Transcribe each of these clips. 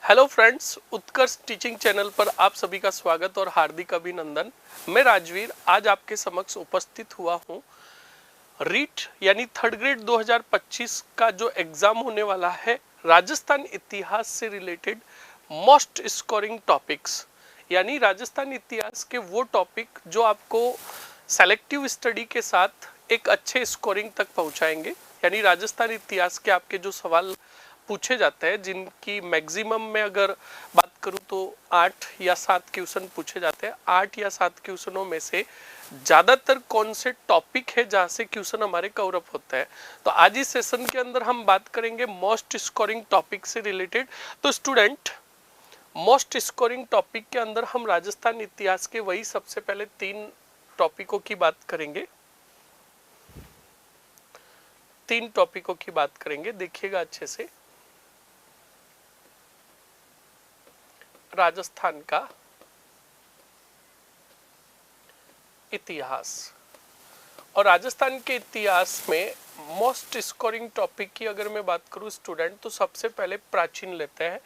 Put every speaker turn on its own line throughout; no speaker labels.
Hello friends, उत्कर्ष teaching channel पर आप सभी का स्वागत और हार्दिक अभिनंदन। मैं राजवीर आज आपके समक्ष उपस्थित हुआ हूं। रीट यानी थर्ड ग्रेड 2025 का जो एग्जाम होने वाला है, राजस्थान इतिहास से रिलेटेड मोस्ट स्कोरिंग टॉपिक्स, यानी राजस्थान इतिहास के वो टॉपिक जो आपको सेलेक्टिव स्टडी के साथ एक अच्छे स्कोरिंग तक पहुंचाएंगे। यानी राजस्थान इतिहास के आपके जो सवाल पूछे जाते हैं, जिनकी मैक्सिमम में अगर बात करूं तो 8 या 7 क्वेश्चन पूछे जाते हैं। 8 या 7 क्वेश्चनों में से ज़्यादातर कौन से टॉपिक है जहाँ से क्वेश्चन हमारे कवर अप होता है। तो आज इस सेशन के अंदर हम बात करेंगे मोस्ट स्कोरिंग टॉपिक से रिलेटेड। तो स्टूडेंट, मोस्ट स्कोरिंग टॉपिक के अंदर हम राजस्थान इतिहास के वही सबसे पहले 3 टॉपिकों की बात करेंगे। 3 टॉपिकों की बात करेंगे, देखिएगा अच्छे से। राजस्थान का इतिहास, और राजस्थान के इतिहास में मोस्ट स्कोरिंग टॉपिक की अगर मैं बात करूं स्टूडेंट, तो सबसे पहले प्राचीन लेते हैं।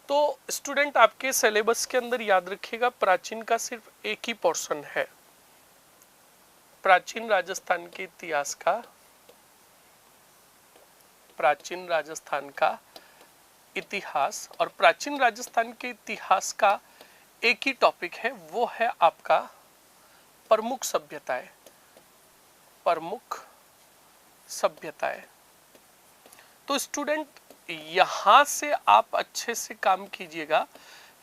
तो स्टूडेंट, आपके सिलेबस के अंदर याद रखिएगा, प्राचीन का सिर्फ एक ही पोर्शन है। प्राचीन राजस्थान के इतिहास का, प्राचीन राजस्थान का इतिहास, और प्राचीन राजस्थान के इतिहास का एक ही टॉपिक है, वो है आपका प्रमुख सभ्यताएं। प्रमुख सभ्यताएं। तो स्टूडेंट, यहां से आप अच्छे से काम कीजिएगा,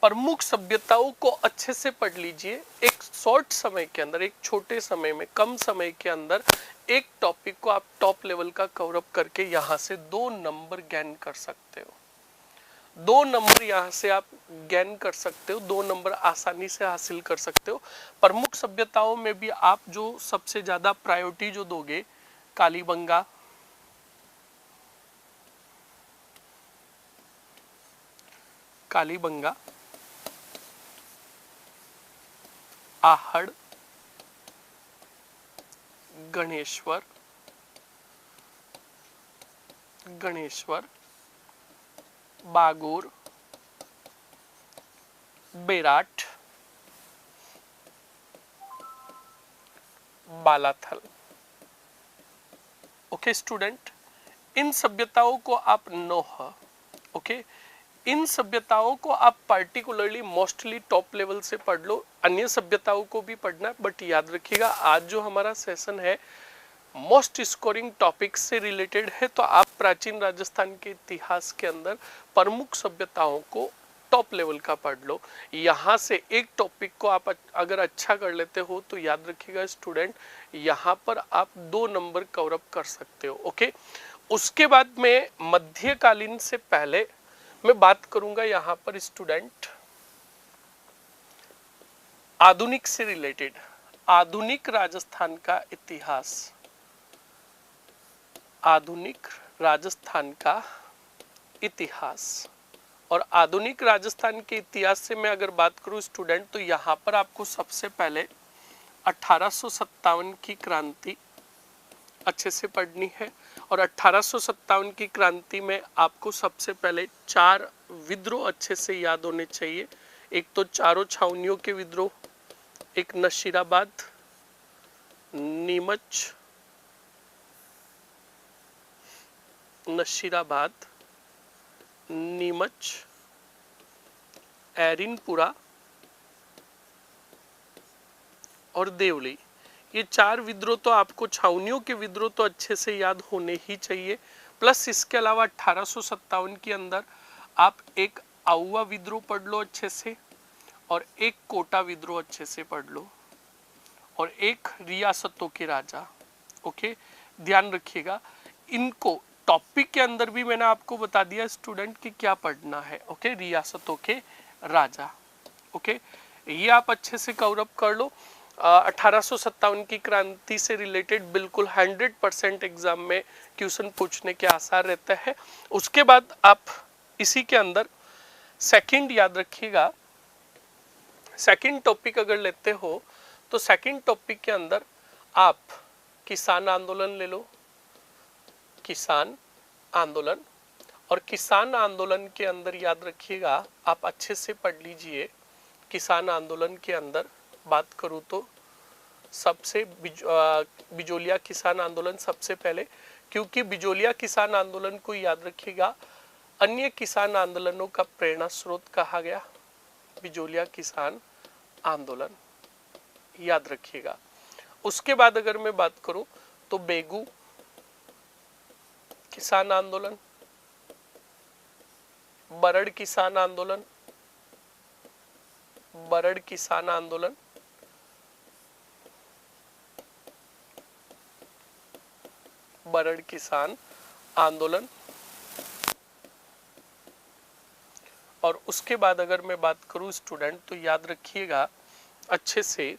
प्रमुख सभ्यताओं को अच्छे से पढ़ लीजिए। एक शॉर्ट समय के अंदर, एक छोटे समय में, कम समय के अंदर एक टॉपिक को आप टॉप लेवल का कवर अप करके यहां से 2 नंबर गेन कर सकते हो। 2 नंबर यहाँ से आप गेन कर सकते हो, 2 नंबर आसानी से हासिल कर सकते हो। प्रमुख सभ्यताओं में भी आप जो सबसे ज्यादा प्रायोरिटी जो दोगे, कालीबंगा, कालीबंगा, आहड़, गणेश्वर, बागोर, बेराट, बालाथल। ओके स्टूडेंट, इन सभ्यताओं को आप ओके, इन सभ्यताओं को आप पार्टिकुलरली मोस्टली टॉप लेवल से पढ़ लो। अन्य सभ्यताओं को भी पढ़ना है, बट याद रखिएगा आज जो हमारा सेशन है मोस्ट स्कोरिंग टॉपिक से रिलेटेड है। तो आप प्राचीन राजस्थान के इतिहास के अंदर प्रमुख सभ्यताओं को टॉप लेवल का पढ़ लो। यहाँ से एक टॉपिक को आप अगर अच्छा कर लेते हो तो याद रखिएगा स्टूडेंट, यहाँ पर आप 2 नंबर कवर अप कर सकते हो। ओके, उसके बाद में मध्यकालीन से पहले मैं बात करूंगा यहाँ पर स्टूडेंट आधुनिक से रिलेटेड, आधुनिक राजस्थान का इतिहास। आधुनिक राजस्थान का इतिहास, और आधुनिक राजस्थान के इतिहास से मैं अगर बात करूं स्टूडेंट, तो यहाँ पर आपको सबसे पहले 1857 की क्रांति अच्छे से पढ़नी है। और 1857 की क्रांति में आपको सबसे पहले 4 विद्रोह अच्छे से याद होने चाहिए। एक तो चारों छावनियों के विद्रोह, एक नशीराबाद, नीमच, एरिनपुरा और देवली। ये 4 विद्रोह तो आपको, छावनियों के विद्रोह तो अच्छे से याद होने ही चाहिए। प्लस इसके अलावा 1857 के अंदर आप एक आउवा विद्रोह पढ़ लो अच्छे से, और एक कोटा विद्रोह अच्छे से पढ़ लो, और एक रियासतों के राजा। ओके, ध्यान रखिएगा, इनको टॉपिक के अंदर भी मैंने आपको बता दिया स्टूडेंट कि क्या पढ़ना है। ओके, रियासतों के राजा। ओके, ये आप अच्छे से कवर अप कर लो। 1857 की क्रांति से रिलेटेड बिल्कुल 100% एग्जाम में क्वेश्चन पूछने के आसार रहते हैं। उसके बाद आप इसी के अंदर सेकंड याद रखिएगा, सेकंड टॉपिक अगर लेते हो तो सेकंड टॉपिक के अंदर आप किसान आंदोलन ले लो, किसान आंदोलन, और किसान आंदोलन के अंदर याद रखिएगा, आप अच्छे से पढ़ लीजिए। किसान आंदोलन के अंदर बात करूं तो सबसे बिजोलिया किसान आंदोलन सबसे पहले, क्योंकि बिजोलिया किसान आंदोलन को याद रखिएगा अन्य किसान आंदोलनों का प्रेरणा स्रोत कहा गया। बिजोलिया किसान आंदोलन याद रखिएगा। उसके बाद अगर मैं बात करूं तो बेगू किसान आंदोलन, बरड़ किसान आंदोलन, बरड़ किसान आंदोलन, बरड़ किसान आंदोलन। और उसके बाद अगर मैं बात करूं स्टूडेंट तो याद रखिएगा अच्छे से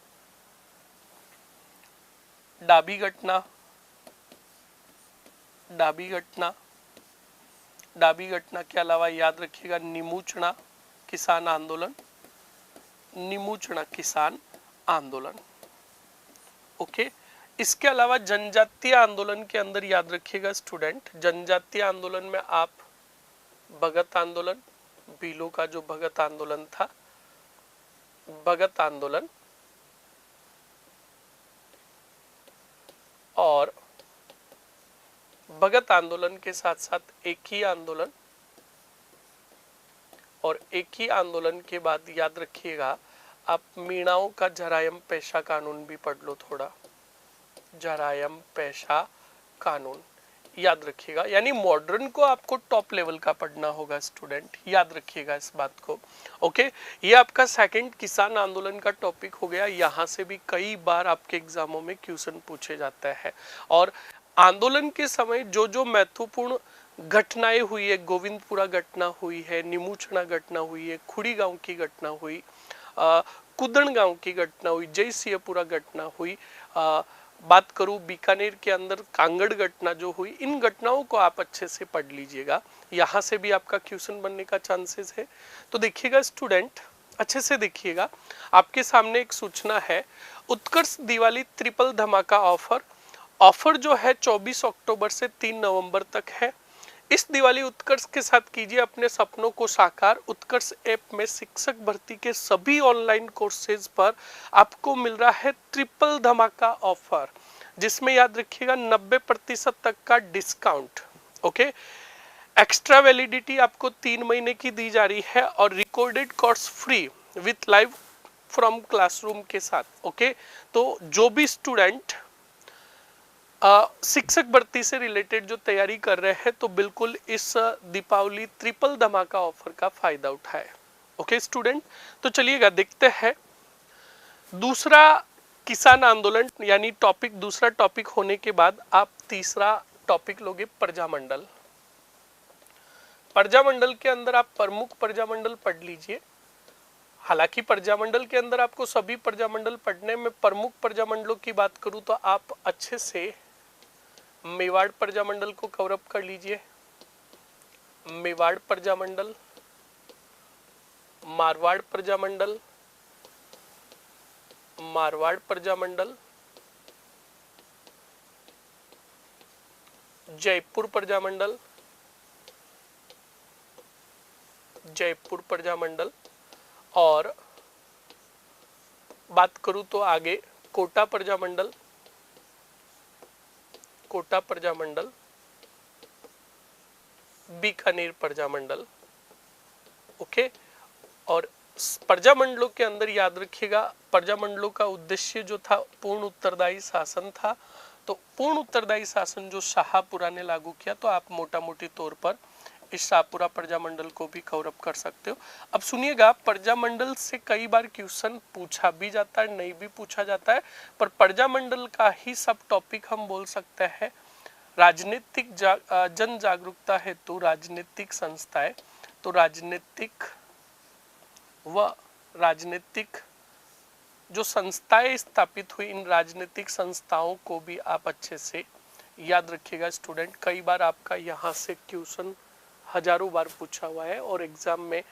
डाबी घटना, डाबी घटना, डाबी घटना के अलावा याद रखिएगा निमूचना किसान आंदोलन, निमूचना किसान आंदोलन। ओके, इसके अलावा जनजातीय आंदोलन के अंदर याद रखिएगा स्टूडेंट, जनजातीय आंदोलन में आप भगत आंदोलन, भीलों का जो भगत आंदोलन था, भगत आंदोलन, और भगत आंदोलन के साथ साथ एक ही आंदोलन, और एक ही आंदोलन के बाद याद रखिएगा आप मीणाओं का जरायम पेशा कानून भी पढ़ लो थोड़ा, जरायम पेशा कानून याद रखिएगा। यानी मॉडर्न को आपको टॉप लेवल का पढ़ना होगा स्टूडेंट, याद रखिएगा इस बात को। ओके, ये आपका सेकंड किसान आंदोलन का टॉपिक हो गया। यहाँ से भी कई बार आपके एग्जामों में क्वेश्चन पूछे जाता है। और आंदोलन के समय जो जो महत्वपूर्ण घटनाएं हुई है, गोविंदपुरा घटना हुई है, निमूचना घटना हुई है, खुड़ी गांव की घटना हुई, कुदन गांव की घटना हुई, जय सिंहपुरा घटना हुई, बात करूं बीकानेर के अंदर कांगड़ घटना जो हुई, इन घटनाओं को आप अच्छे से पढ़ लीजिएगा। यहाँ से भी आपका क्वेश्चन बनने का चांसेस है। तो देखिएगा स्टूडेंट, अच्छे से देखिएगा, आपके सामने एक सूचना है, उत्कर्ष दिवाली ट्रिपल धमाका ऑफर। ऑफर जो है 24 अक्टूबर से 3 नवंबर तक है। इस दिवाली उत्कर्ष के साथ कीजिए अपने सपनों को साकार। उत्कर्ष ऐप में शिक्षक भर्ती के सभी ऑनलाइन कोर्सेज पर आपको मिल रहा है ट्रिपल धमाका ऑफर, जिसमें याद रखिएगा 90% तक का डिस्काउंट। ओके, एक्स्ट्रा वैलिडिटी आपको 3 महीने की दी जा रही है और recorded course free with live from classroom के साथ। ओके, तो जो भी स्टूडेंट शिक्षक भर्ती से रिलेटेड जो तैयारी कर रहे हैं तो बिल्कुल इस दीपावली ट्रिपल धमाका ऑफर का फायदा उठाए। ओके स्टूडेंट, तो चलिएगा देखते हैं दूसरा किसान आंदोलन, यानी टॉपिक, दूसरा टॉपिक होने के बाद आप तीसरा टॉपिक लोगे प्रजामंडल। प्रजामंडल के अंदर आप प्रमुख प्रजामंडल पढ़ लीजिए। हालांकि प्रजामंडल के अंदर आपको सभी प्रजामंडल पढ़ने में, प्रमुख प्रजामंडलों की बात करूं तो आप अच्छे से मेवाड़ प्रजामंडल को कवर अप कर लीजिए। मेवाड़ प्रजामंडल, मारवाड़ प्रजामंडल, मारवाड़ प्रजामंडल, जयपुर प्रजामंडल, जयपुर प्रजामंडल, और बात करूं तो आगे कोटा प्रजामंडल, कोटा प्रजामंडल, बीकानेर प्रजामंडल। ओके, और प्रजामंडलों के अंदर याद रखिएगा प्रजामंडलों का उद्देश्य जो था पूर्ण उत्तरदायी शासन था। तो पूर्ण उत्तरदायी शासन जो शाहपुरा ने लागू किया, तो आप मोटा मोटी तौर पर इस शाहपुरा प्रजामंडल को भी कवर अप कर सकते हो। अब सुनिएगा, प्रजामंडल से कई बार क्वेश्चन पूछा भी जाता है, नहीं भी पूछा जाता है, पर प्रजामंडल का ही सब टॉपिक हम बोल सकते हैं। राजनीतिक जन जागरूकता हेतु राजनीतिक संस्थाएं, तो राजनीतिक व राजनीतिक जो संस्थाएं स्थापित हुई, इन राजनीतिक संस्थाओं को भी आप अच्छे से याद रखिएगा स्टूडेंट। कई बार आपका यहाँ से क्वेश्चन हजारों बार पूछा हुआ है और एग्जाम में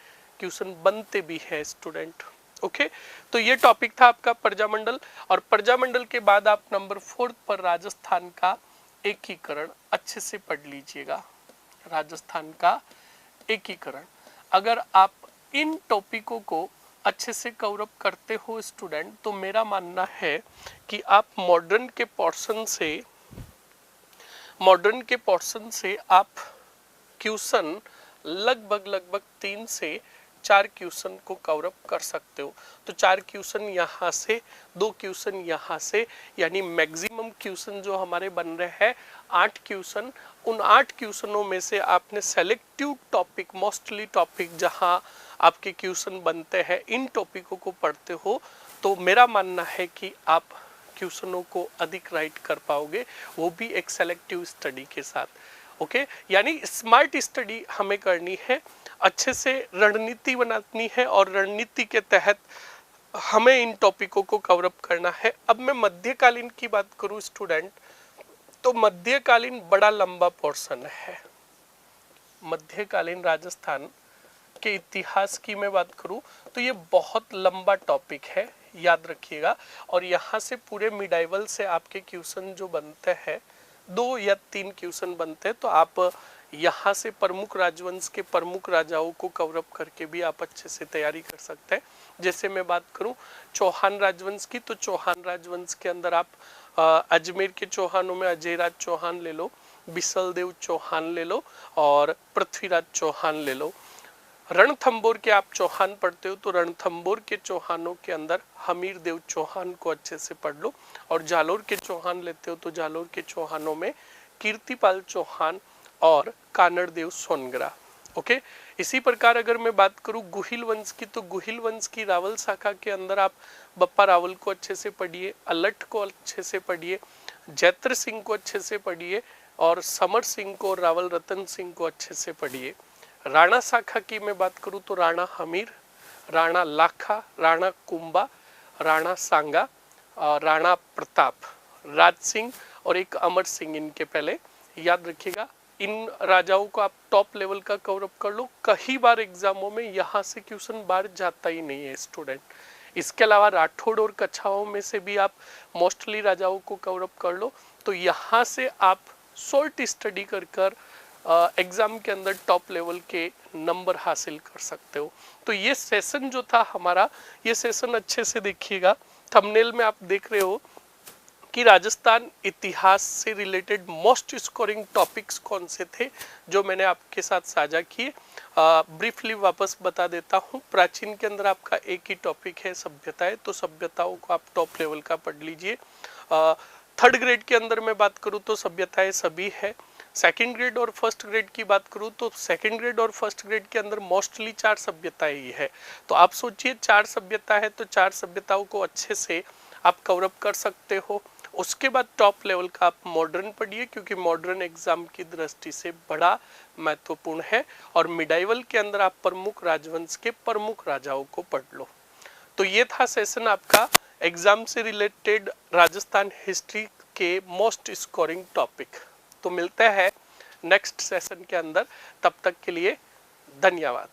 क्वेश्चन बनते भी है स्टूडेंट। ओके, तो ये टॉपिक था आपका प्रजामंडल। और प्रजामंडल के बाद आप नंबर 4 पर राजस्थान का एकीकरण अच्छे से पढ़ लीजिएगा। राजस्थान का एकीकरण। अगर आप इन टॉपिकों को अच्छे से कवर अप करते हो स्टूडेंट, तो मेरा मानना है कि आप मॉडर्न के पोर्शन से आप क्वेश्चन लगभग 3 से 4 क्वेश्चन को कवर अप कर सकते हो। तो 4 क्वेश्चन यहाँ से, 2 क्वेश्चन यहाँ से, यानी मैक्सिमम क्वेश्चन जो हमारे बन रहे हैं 8 क्वेश्चन। उन 8 क्वेश्चनों में से आपने सेलेक्टिव टॉपिक, मोस्टली टॉपिक जहाँ आपके क्वेश्चन बनते हैं, इन टॉपिकों को पढ़ते हो, तो मेरा मानना है कि आप क्वेश्चनों को अधिक राइट कर पाओगे, वो भी एक सेलेक्टिव स्टडी के साथ। ओके, यानी स्मार्ट स्टडी हमें करनी है, अच्छे से रणनीति बनानी है और रणनीति के तहत हमें इन टॉपिकों को कवर अप करना है। अब मैं मध्यकालीन की बात करूं स्टूडेंट, तो मध्यकालीन बड़ा लंबा पोर्शन है। मध्यकालीन राजस्थान के इतिहास की मैं बात करूं तो ये बहुत लंबा टॉपिक है, याद रखिएगा। और यहाँ से पूरे मिडाइवल से आपके क्वेश्चन जो बनते हैं, 2 या 3 क्वेश्चन बनते हैं, तो आप यहाँ से प्रमुख राजवंश के प्रमुख राजाओं को कवर अप करके भी आप अच्छे से तैयारी कर सकते हैं। जैसे मैं बात करूं चौहान राजवंश की, तो चौहान राजवंश के अंदर आप अजमेर के चौहानों में अजयराज चौहान ले लो, बिसलदेव चौहान ले लो और पृथ्वीराज चौहान ले लो। रणथंबोर के आप चौहान पढ़ते हो तो रणथंबोर के चौहानों के अंदर हमीर देव चौहान को अच्छे से पढ़ लो। और जालोर के चौहान लेते हो तो जालोर के चौहानों में कीर्तिपाल चौहान और कानड़ देव सोनगरा। ओके, इसी प्रकार अगर मैं बात करूं गुहिल वंश की, तो गुहिल वंश की रावल शाखा के अंदर आप बप्पा रावल को अच्छे से पढ़िए, अलट को अच्छे से पढ़िए, जैत्र सिंह को अच्छे से पढ़िए और समर सिंह को और रावल रतन सिंह को अच्छे से पढ़िए। राणा शाखा की मैं बात करूं तो राणा हमीर, राणा लाखा, राणा कुंभा, राणा सांगा, राणा प्रताप, राज सिंह और एक अमर सिंह, इनके पहले याद रखिएगा। इन राजाओं को आप टॉप लेवल का कवर अप कर लो। कई बार एग्जामों में यहाँ से क्वेश्चन बाहर जाता ही नहीं है स्टूडेंट। इसके अलावा राठौड़ और कछाओं में से भी आप मोस्टली राजाओं को कवर अप कर लो। तो यहाँ से आप शॉर्ट स्टडी कर एग्जाम के अंदर टॉप लेवल के नंबर हासिल कर सकते हो। तो ये सेशन जो था हमारा, ये सेशन अच्छे से देखिएगा। थंबनेल में आप देख रहे हो कि राजस्थान इतिहास से रिलेटेड मोस्ट स्कोरिंग टॉपिक्स कौन से थे जो मैंने आपके साथ साझा किए। ब्रीफली वापस बता देता हूँ। प्राचीन के अंदर आपका एक ही टॉपिक है सभ्यताएं, तो सभ्यताओं को आप टॉप लेवल का पढ़ लीजिए। थर्ड ग्रेड के अंदर मैं बात करूँ तो सभ्यताएं सभी है। सेकंड ग्रेड और फर्स्ट ग्रेड की बात करूँ तो सेकंड ग्रेड और फर्स्ट ग्रेड के अंदर मोस्टली 4 सभ्यताएं ही है। तो आप सोचिए 4 सभ्यता है तो 4 सभ्यताओं को अच्छे से आप कवर अप कर सकते हो। उसके बाद टॉप लेवल का आप मॉडर्न पढ़िए, क्योंकि मॉडर्न एग्जाम की दृष्टि से बड़ा महत्वपूर्ण है। और मिडाइवल के अंदर आप प्रमुख राजवंश के प्रमुख राजाओं को पढ़ लो। तो ये था सेशन आपका एग्जाम से रिलेटेड राजस्थान हिस्ट्री के मोस्ट स्कोरिंग टॉपिक। तो मिलते हैं नेक्स्ट सेशन के अंदर, तब तक के लिए धन्यवाद।